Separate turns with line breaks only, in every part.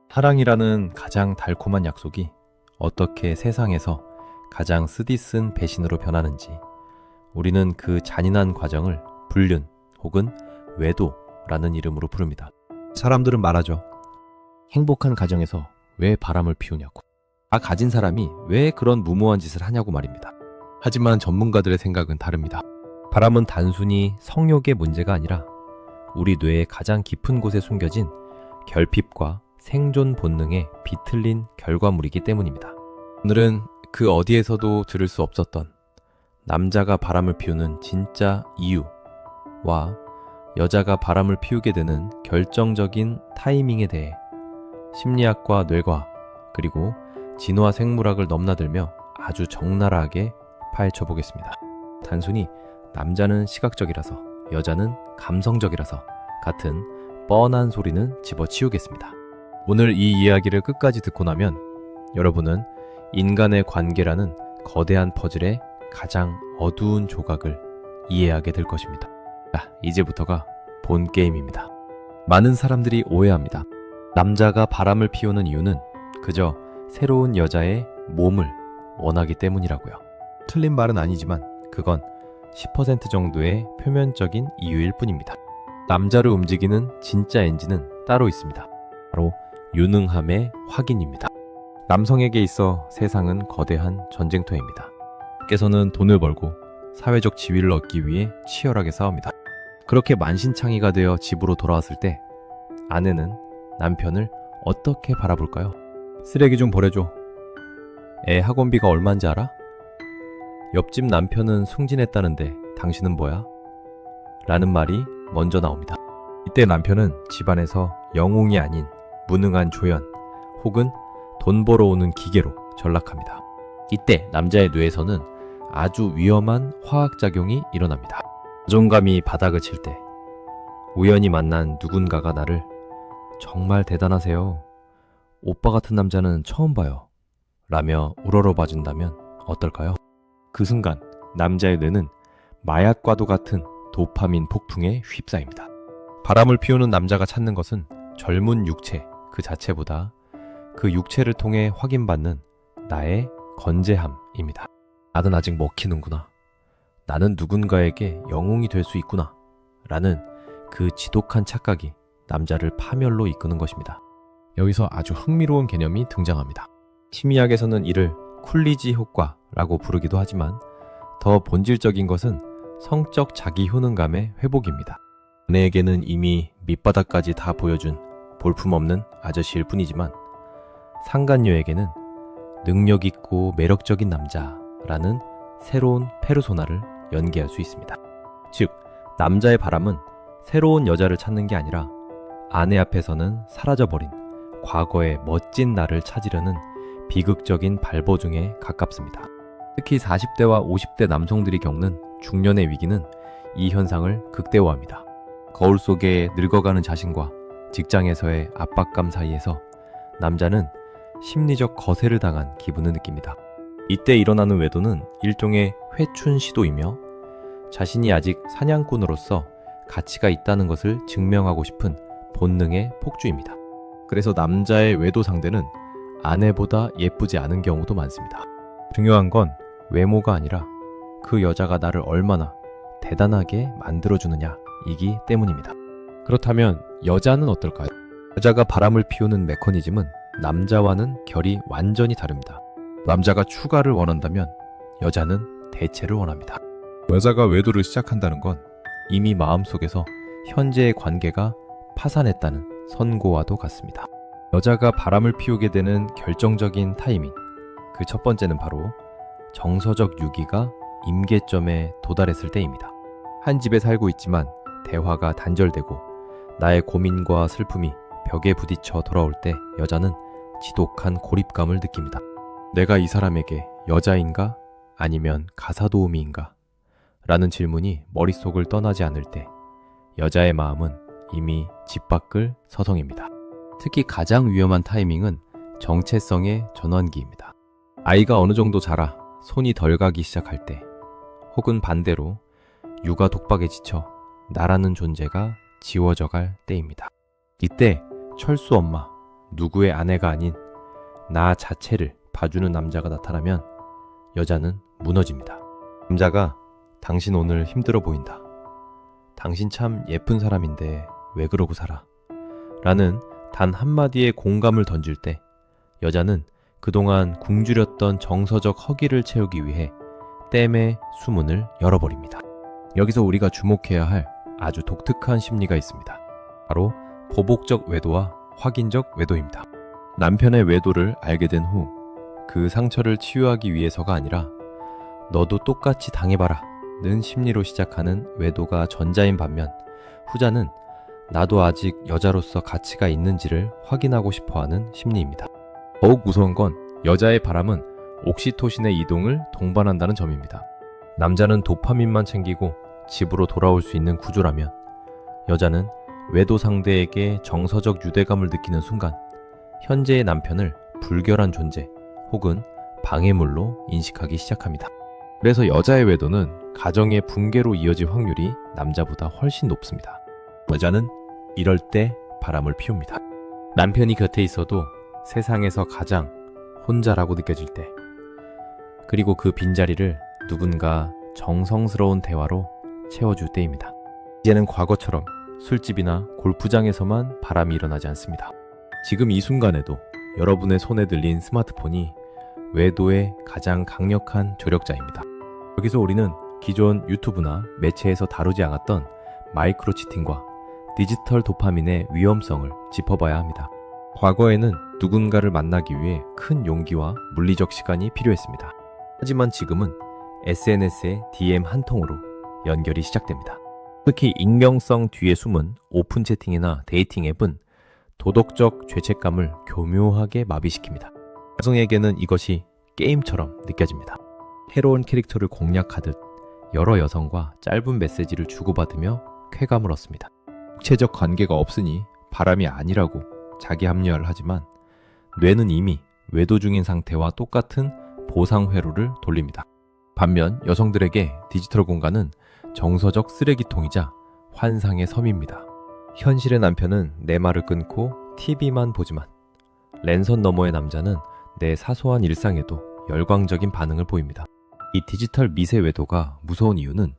사랑이라는 가장 달콤한 약속이 어떻게 세상에서 가장 쓰디쓴 배신으로 변하는지 우리는 그 잔인한 과정을 불륜 혹은 외도라는 이름으로 부릅니다. 사람들은 말하죠. 행복한 가정에서 왜 바람을 피우냐고. 다 가진 사람이 왜 그런 무모한 짓을 하냐고 말입니다. 하지만 전문가들의 생각은 다릅니다. 바람은 단순히 성욕의 문제가 아니라 우리 뇌의 가장 깊은 곳에 숨겨진 결핍과 생존 본능에 비틀린 결과물이기 때문입니다. 오늘은 그 어디에서도 들을 수 없었던 남자가 바람을 피우는 진짜 이유와 여자가 바람을 피우게 되는 결정적인 타이밍에 대해 심리학과 뇌과학 그리고 진화 생물학을 넘나들며 아주 적나라하게 파헤쳐 보겠습니다. 단순히 남자는 시각적이라서 여자는 감성적이라서 같은 뻔한 소리는 집어치우겠습니다. 오늘 이 이야기를 끝까지 듣고 나면 여러분은 인간의 관계라는 거대한 퍼즐의 가장 어두운 조각을 이해하게 될 것입니다. 자, 이제부터가 본 게임입니다. 많은 사람들이 오해합니다. 남자가 바람을 피우는 이유는 그저 새로운 여자의 몸을 원하기 때문이라고요. 틀린 말은 아니지만 그건 10% 정도의 표면적인 이유일 뿐입니다. 남자를 움직이는 진짜 엔진은 따로 있습니다. 바로 유능함의 확인입니다. 남성에게 있어 세상은 거대한 전쟁터입니다. 께서는 돈을 벌고 사회적 지위를 얻기 위해 치열하게 싸웁니다. 그렇게 만신창이가 되어 집으로 돌아왔을 때 아내는 남편을 어떻게 바라볼까요? 쓰레기 좀 버려줘. 애 학원비가 얼마인지 알아? 옆집 남편은 승진했다는데 당신은 뭐야? 라는 말이 먼저 나옵니다. 이때 남편은 집안에서 영웅이 아닌 무능한 조연 혹은 돈 벌어오는 기계로 전락합니다. 이때 남자의 뇌에서는 아주 위험한 화학작용이 일어납니다. 자존감이 바닥을 칠 때 우연히 만난 누군가가 나를 정말 대단하세요. 오빠 같은 남자는 처음 봐요. 라며 우러러봐준다면 어떨까요? 그 순간 남자의 뇌는 마약과도 같은 도파민 폭풍에 휩싸입니다. 바람을 피우는 남자가 찾는 것은 젊은 육체 그 자체보다 그 육체를 통해 확인받는 나의 건재함입니다. 나는 아직 먹히는구나. 나는 누군가에게 영웅이 될 수 있구나. 라는 그 지독한 착각이 남자를 파멸로 이끄는 것입니다. 여기서 아주 흥미로운 개념이 등장합니다. 심리학에서는 이를 쿨리지 효과라고 부르기도 하지만 더 본질적인 것은 성적 자기 효능감의 회복입니다. 아내에게는 이미 밑바닥까지 다 보여준 볼품없는 아저씨일 뿐이지만 상간녀에게는 능력있고 매력적인 남자라는 새로운 페르소나를 연기할 수 있습니다. 즉, 남자의 바람은 새로운 여자를 찾는 게 아니라 아내 앞에서는 사라져버린 과거의 멋진 나를 찾으려는 비극적인 발버둥에 가깝습니다. 특히 40대와 50대 남성들이 겪는 중년의 위기는 이 현상을 극대화합니다. 거울 속에 늙어가는 자신과 직장에서의 압박감 사이에서 남자는 심리적 거세를 당한 기분을 느낍니다. 이때 일어나는 외도는 일종의 회춘 시도이며 자신이 아직 사냥꾼으로서 가치가 있다는 것을 증명하고 싶은 본능의 폭주입니다. 그래서 남자의 외도 상대는 아내보다 예쁘지 않은 경우도 많습니다. 중요한 건 외모가 아니라 그 여자가 나를 얼마나 대단하게 만들어주느냐이기 때문입니다. 그렇다면 여자는 어떨까요? 여자가 바람을 피우는 메커니즘은 남자와는 결이 완전히 다릅니다. 남자가 추가를 원한다면 여자는 대체를 원합니다. 여자가 외도를 시작한다는 건 이미 마음속에서 현재의 관계가 파산했다는 선고와도 같습니다. 여자가 바람을 피우게 되는 결정적인 타이밍, 그 첫 번째는 바로 정서적 유기가 임계점에 도달했을 때입니다. 한 집에 살고 있지만 대화가 단절되고 나의 고민과 슬픔이 벽에 부딪혀 돌아올 때 여자는 지독한 고립감을 느낍니다. 내가 이 사람에게 여자인가 아니면 가사도우미인가? 라는 질문이 머릿속을 떠나지 않을 때 여자의 마음은 이미 집 밖을 서성입니다. 특히 가장 위험한 타이밍은 정체성의 전환기입니다. 아이가 어느 정도 자라 손이 덜 가기 시작할 때 혹은 반대로 육아 독박에 지쳐 나라는 존재가 지워져 갈 때입니다. 이때 철수 엄마, 누구의 아내가 아닌 나 자체를 봐주는 남자가 나타나면 여자는 무너집니다. 남자가 당신 오늘 힘들어 보인다. 당신 참 예쁜 사람인데 왜 그러고 살아? 라는 단 한마디의 공감을 던질 때 여자는 그동안 굶주렸던 정서적 허기를 채우기 위해 댐의 수문을 열어버립니다. 여기서 우리가 주목해야 할 아주 독특한 심리가 있습니다. 바로 보복적 외도와 확인적 외도입니다. 남편의 외도를 알게 된 후 그 상처를 치유하기 위해서가 아니라 너도 똑같이 당해봐라 는 심리로 시작하는 외도가 전자인 반면 후자는 나도 아직 여자로서 가치가 있는지를 확인하고 싶어하는 심리입니다. 더욱 무서운 건 여자의 바람은 옥시토신의 이동을 동반한다는 점입니다. 남자는 도파민만 챙기고 집으로 돌아올 수 있는 구조라면 여자는 외도 상대에게 정서적 유대감을 느끼는 순간 현재의 남편을 불결한 존재 혹은 방해물로 인식하기 시작합니다. 그래서 여자의 외도는 가정의 붕괴로 이어질 확률이 남자보다 훨씬 높습니다. 여자는 이럴 때 바람을 피웁니다. 남편이 곁에 있어도 세상에서 가장 혼자라고 느껴질 때, 그리고 그 빈자리를 누군가 정성스러운 대화로 채워줄 때입니다. 이제는 과거처럼 술집이나 골프장에서만 바람이 일어나지 않습니다. 지금 이 순간에도 여러분의 손에 들린 스마트폰이 외도의 가장 강력한 조력자입니다. 여기서 우리는 기존 유튜브나 매체에서 다루지 않았던 마이크로 치팅과 디지털 도파민의 위험성을 짚어봐야 합니다. 과거에는 누군가를 만나기 위해 큰 용기와 물리적 시간이 필요했습니다. 하지만 지금은 SNS의 DM 한 통으로 연결이 시작됩니다. 특히 익명성 뒤에 숨은 오픈 채팅이나 데이팅 앱은 도덕적 죄책감을 교묘하게 마비시킵니다. 여성에게는 이것이 게임처럼 느껴집니다. 새로운 캐릭터를 공략하듯 여러 여성과 짧은 메시지를 주고받으며 쾌감을 얻습니다. 육체적 관계가 없으니 바람이 아니라고 자기 합리화를 하지만 뇌는 이미 외도 중인 상태와 똑같은 보상 회로를 돌립니다. 반면 여성들에게 디지털 공간은 정서적 쓰레기통이자 환상의 섬입니다. 현실의 남편은 내 말을 끊고 TV만 보지만 랜선 너머의 남자는 내 사소한 일상에도 열광적인 반응을 보입니다. 이 디지털 미세 외도가 무서운 이유는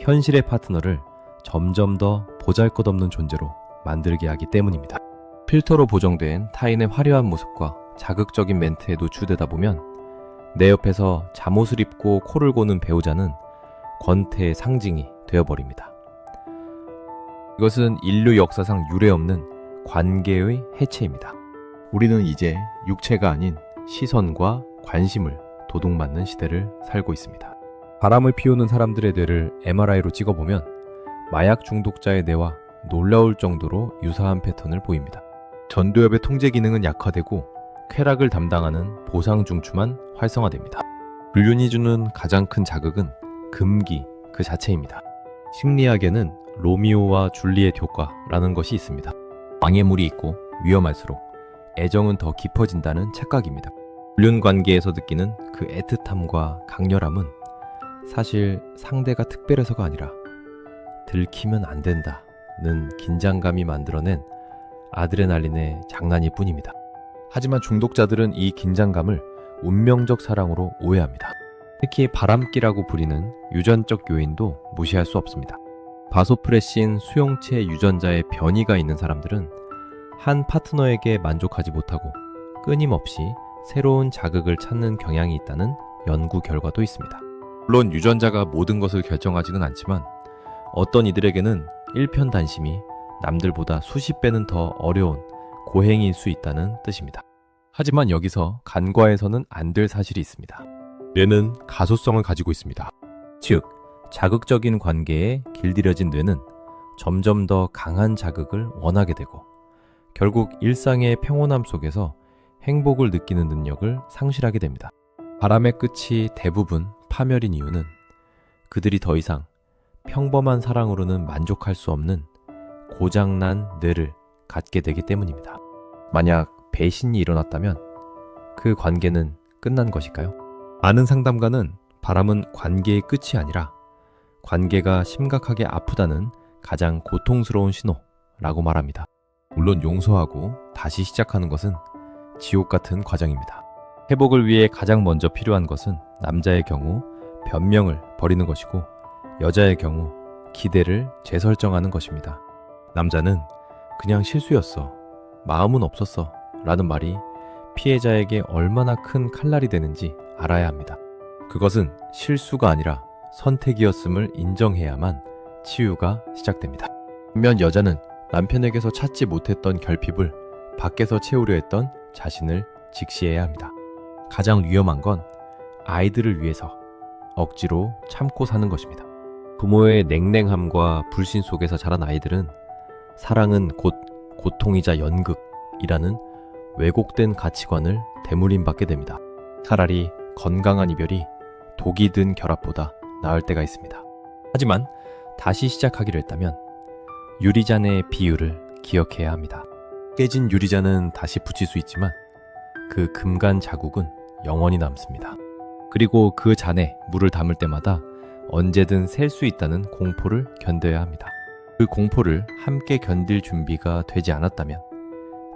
현실의 파트너를 점점 더 보잘것없는 존재로 만들게 하기 때문입니다. 필터로 보정된 타인의 화려한 모습과 자극적인 멘트에 노출되다 보면 내 옆에서 잠옷을 입고 코를 고는 배우자는 권태의 상징이 되어버립니다. 이것은 인류 역사상 유례없는 관계의 해체입니다. 우리는 이제 육체가 아닌 시선과 관심을 도둑맞는 시대를 살고 있습니다. 바람을 피우는 사람들의 뇌를 MRI로 찍어보면 마약 중독자의 뇌와 놀라울 정도로 유사한 패턴을 보입니다. 전두엽의 통제 기능은 약화되고 쾌락을 담당하는 보상 중추만 활성화됩니다. 불륜이 주는 가장 큰 자극은 금기 그 자체입니다. 심리학에는 로미오와 줄리엣 효과라는 것이 있습니다. 방해물이 있고 위험할수록 애정은 더 깊어진다는 착각입니다. 불륜 관계에서 느끼는 그 애틋함과 강렬함은 사실 상대가 특별해서가 아니라 들키면 안 된다는 긴장감이 만들어낸 아드레날린의 장난일 뿐입니다. 하지만 중독자들은 이 긴장감을 운명적 사랑으로 오해합니다. 특히 바람기라고 부리는 유전적 요인도 무시할 수 없습니다. 바소프레신 수용체 유전자의 변이가 있는 사람들은 한 파트너에게 만족하지 못하고 끊임없이 새로운 자극을 찾는 경향이 있다는 연구 결과도 있습니다. 물론 유전자가 모든 것을 결정하지는 않지만 어떤 이들에게는 일편단심이 남들보다 수십 배는 더 어려운 고행일 수 있다는 뜻입니다. 하지만 여기서 간과해서는 안 될 사실이 있습니다. 뇌는 가소성을 가지고 있습니다. 즉, 자극적인 관계에 길들여진 뇌는 점점 더 강한 자극을 원하게 되고 결국 일상의 평온함 속에서 행복을 느끼는 능력을 상실하게 됩니다. 바람의 끝이 대부분 파멸인 이유는 그들이 더 이상 평범한 사랑으로는 만족할 수 없는 고장난 뇌를 갖게 되기 때문입니다. 만약 배신이 일어났다면 그 관계는 끝난 것일까요? 많은 상담가는 바람은 관계의 끝이 아니라 관계가 심각하게 아프다는 가장 고통스러운 신호라고 말합니다. 물론 용서하고 다시 시작하는 것은 지옥 같은 과정입니다. 회복을 위해 가장 먼저 필요한 것은 남자의 경우 변명을 버리는 것이고 여자의 경우 기대를 재설정하는 것입니다. 남자는 그냥 실수였어, 마음은 없었어 라는 말이 피해자에게 얼마나 큰 칼날이 되는지 알아야 합니다. 그것은 실수가 아니라 선택이었음을 인정해야만 치유가 시작됩니다. 반면 여자는 남편에게서 찾지 못했던 결핍을 밖에서 채우려 했던 자신을 직시해야 합니다. 가장 위험한 건 아이들을 위해서 억지로 참고 사는 것입니다. 부모의 냉랭함과 불신 속에서 자란 아이들은 사랑은 곧 고통이자 연극이라는 왜곡된 가치관을 대물림받게 됩니다. 차라리 건강한 이별이 독이 든 결합보다 나을 때가 있습니다. 하지만 다시 시작하기로 했다면 유리잔의 비유를 기억해야 합니다. 깨진 유리잔은 다시 붙일 수 있지만 그 금간 자국은 영원히 남습니다. 그리고 그 잔에 물을 담을 때마다 언제든 셀 수 있다는 공포를 견뎌야 합니다. 그 공포를 함께 견딜 준비가 되지 않았다면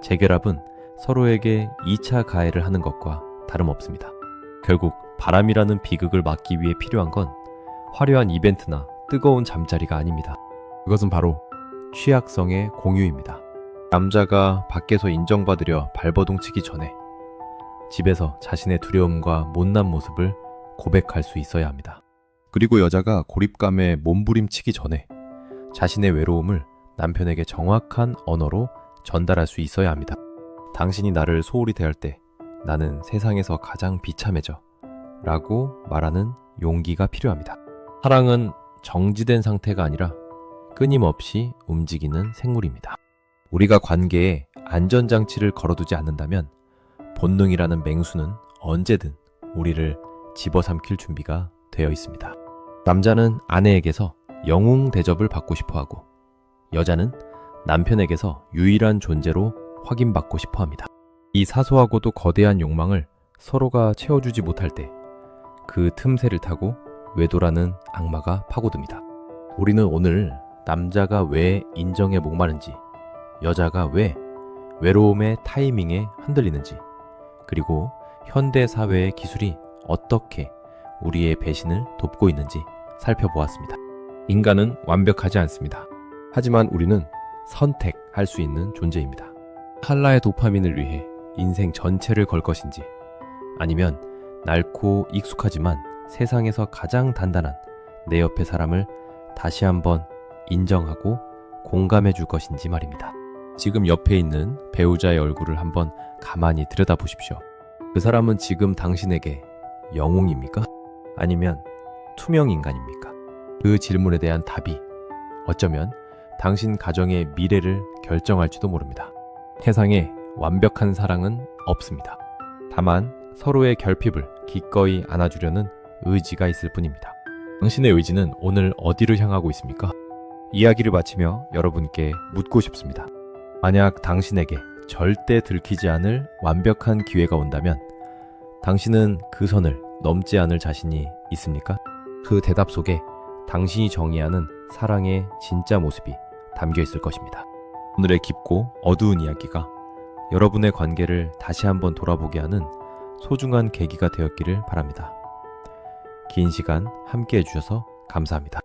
재결합은 서로에게 2차 가해를 하는 것과 다름없습니다. 결국 바람이라는 비극을 막기 위해 필요한 건 화려한 이벤트나 뜨거운 잠자리가 아닙니다. 그것은 바로 취약성의 공유입니다. 남자가 밖에서 인정받으려 발버둥 치기 전에 집에서 자신의 두려움과 못난 모습을 고백할 수 있어야 합니다. 그리고 여자가 고립감에 몸부림치기 전에 자신의 외로움을 남편에게 정확한 언어로 전달할 수 있어야 합니다. 당신이 나를 소홀히 대할 때 나는 세상에서 가장 비참해져 라고 말하는 용기가 필요합니다. 사랑은 정지된 상태가 아니라 끊임없이 움직이는 생물입니다. 우리가 관계에 안전장치를 걸어두지 않는다면 본능이라는 맹수는 언제든 우리를 집어삼킬 준비가 되어 있습니다. 남자는 아내에게서 영웅 대접을 받고 싶어하고 여자는 남편에게서 유일한 존재로 확인받고 싶어합니다. 이 사소하고도 거대한 욕망을 서로가 채워주지 못할 때 그 틈새를 타고 외도라는 악마가 파고듭니다. 우리는 오늘 남자가 왜 인정에 목마른지, 여자가 왜 외로움의 타이밍에 흔들리는지, 그리고 현대 사회의 기술이 어떻게 우리의 배신을 돕고 있는지 살펴보았습니다. 인간은 완벽하지 않습니다. 하지만 우리는 선택할 수 있는 존재입니다. 찰나의 도파민을 위해 인생 전체를 걸 것인지, 아니면 넓고 익숙하지만 세상에서 가장 단단한 내 옆의 사람을 다시 한번 인정하고 공감해 줄 것인지 말입니다. 지금 옆에 있는 배우자의 얼굴을 한번 가만히 들여다보십시오. 그 사람은 지금 당신에게 영웅입니까? 아니면 투명 인간입니까? 그 질문에 대한 답이 어쩌면 당신 가정의 미래를 결정할지도 모릅니다. 세상에 완벽한 사랑은 없습니다. 다만 서로의 결핍을 기꺼이 안아주려는 의지가 있을 뿐입니다. 당신의 의지는 오늘 어디로 향하고 있습니까? 이야기를 마치며 여러분께 묻고 싶습니다. 만약 당신에게 절대 들키지 않을 완벽한 기회가 온다면 당신은 그 선을 넘지 않을 자신이 있습니까? 그 대답 속에 당신이 정의하는 사랑의 진짜 모습이 담겨 있을 것입니다. 오늘의 깊고 어두운 이야기가 여러분의 관계를 다시 한번 돌아보게 하는 소중한 계기가 되었기를 바랍니다. 긴 시간 함께 해주셔서 감사합니다.